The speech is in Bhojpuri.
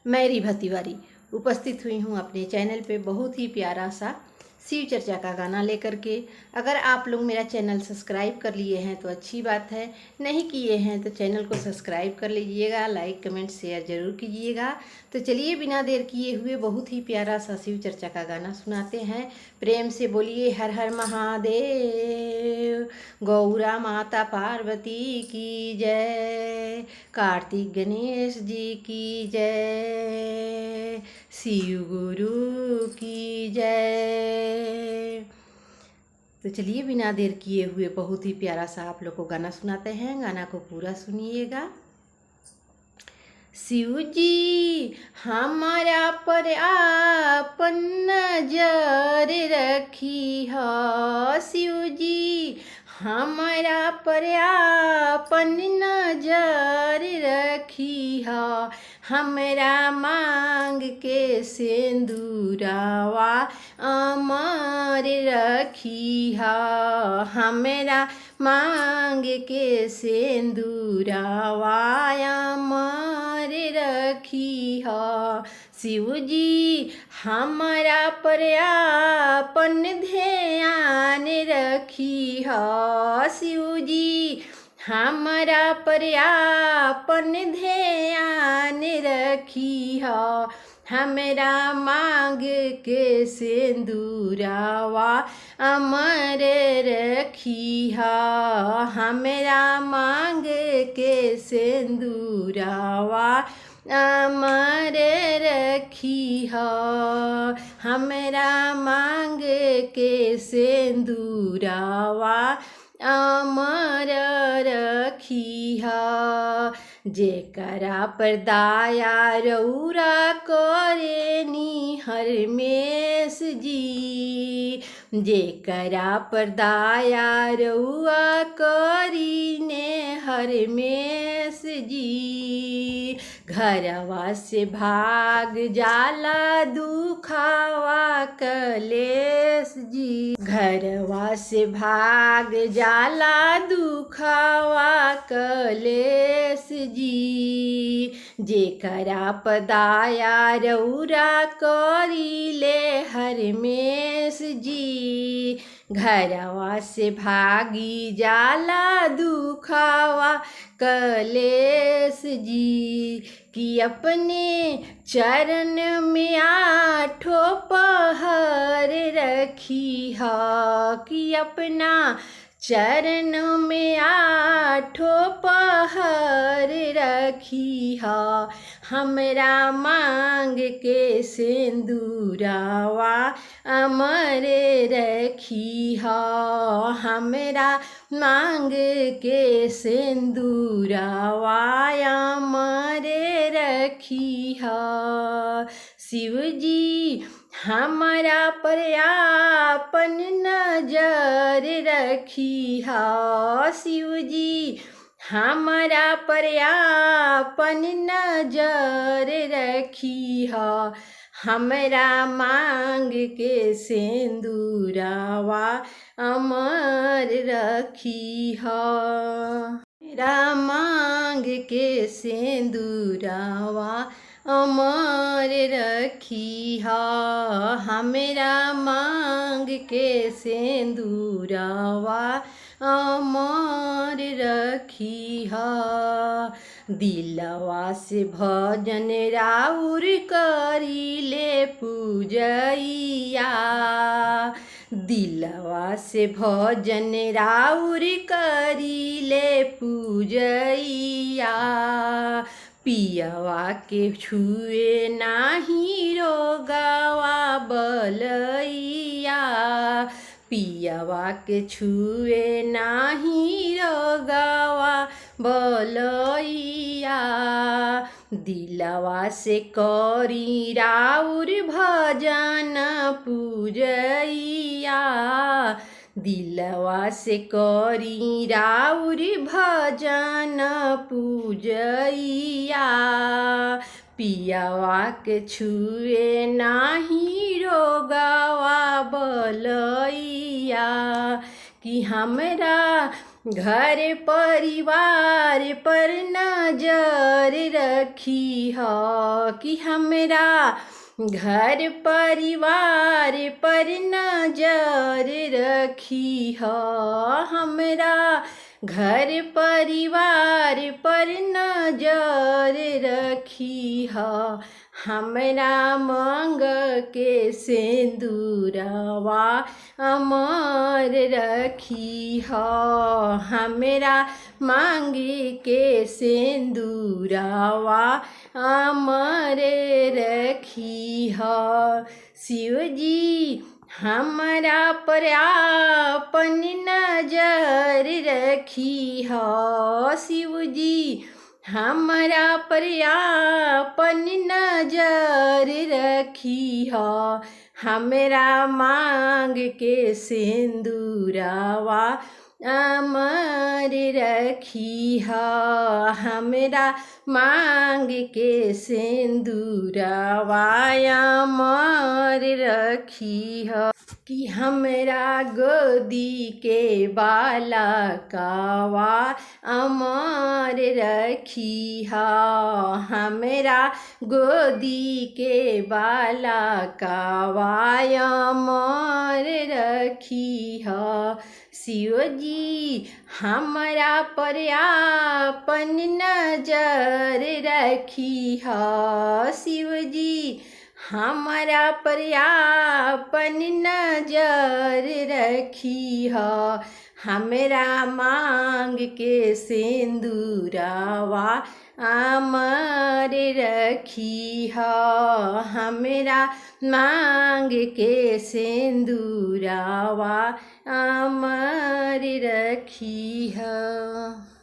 मैं रिभा तिवारी उपस्थित हुई हूँ अपने चैनल पे बहुत ही प्यारा सा शिव चर्चा का गाना लेकर के। अगर आप लोग मेरा चैनल सब्सक्राइब कर लिए हैं तो अच्छी बात है, नहीं किए हैं तो चैनल को सब्सक्राइब कर लीजिएगा, लाइक कमेंट शेयर ज़रूर कीजिएगा। तो चलिए बिना देर किए हुए बहुत ही प्यारा सा शिव चर्चा का गाना सुनाते हैं। प्रेम से बोलिए हर हर महादेव, गौरा माता पार्वती की जय, कार्तिक गणेश जी की जय, शिव गुरु की जय। तो चलिए बिना देर किए हुए बहुत ही प्यारा सा आप लोग को गाना सुनाते हैं। गाना को पूरा सुनिएगा। शिव जी हमारा पर आपन नजर रखी है, शिव जी हमारा पर आपन नजर रखी है, हमरा मांग के सिंदूरावा अमर रखी है, हमरा मांग के सिंदूरावा अमर रखी है। शिव जी हमारा पर आपन ध्यान रखी है, शिव जी हमारा पर आपन ध्यान रखी है, हमरा मांग के सिंदूरावा अमर रखी है, हमरा मांग के सिंदूरावा अमर रखी है, हमरा मांग के सिंदूरावा अमर रखी है। जेकरा पर दाया रौरा करेनी हरमेश जी, जेकरा पर दाया रौआ करीने हरमेश जी, घरवा से भाग जाला दुखावा कलेश जी, घरवा से भाग जाला दुखावा कलेश जी, जेकरा पदाया रौरा करीले हरमेश जी, घरवा से भागी जाला दुखावा कलेश जी, कि अपने चरण में आठों पहर रखी है, कि अपना चरण में आठों पहर रखी है, हमरा मांग के सिंदूरावा अमर रखी है, हमरा मांग के सिंदूरावा अमर रखी है। शिव जी हमारा पर आपन नजर रखी है, शिव जी हमारा पर आपन नजर रखी है, हमरा मांग के सिंदूरावा अमर रखी है, हमरा मांग के सिंदूरावा अमर रखी है, हमरा मांग के सिंदूरावा अमर रखी है। दिलवा से भजन राउर करीले पूजैया, दिलवा से भजन राउर करीले पूजैया, पियवा के छुए नाही रोगवा बलैया, पियवा के छुए नाही रोगवा बलैया, दिलवा से करी राउर भजन पूजैया, दिलवा से करी राउर भजन पूजैया, पियवा के छुए नाही रोगवा बलैया, कि हमरा घर परिवार पर नजर रखी ह कि हमरा घर परिवार पर नजर रखी ह हमरा घर परिवार पर नजर रखी ह हमरा मांग के सिंदूरवा अमर रखी ह हमरा मांग के सिंदूरवा अमर रखी ह शिव जी हमरा पर आपन नजर रखी ह शिव जी हमरा पर आपन नजर रखी ह हमरा मांग के सिंदूरवा अमर रखी ह हमरा मांग के सिंदूरवा अमर रखी ह कि हमरा गोदी के बालकवा अमर रखी ह हमरा गोदी के बालकवा अमर रखी ह शिव जी हमरा पर आपन नजर रखी ह शिव जी हमरा पर आपन नजर रखी ह हमरा मांग के सिंदूरवा अमर रखी ह हमरा मांग के सिंदूरवा अमर रखी ह।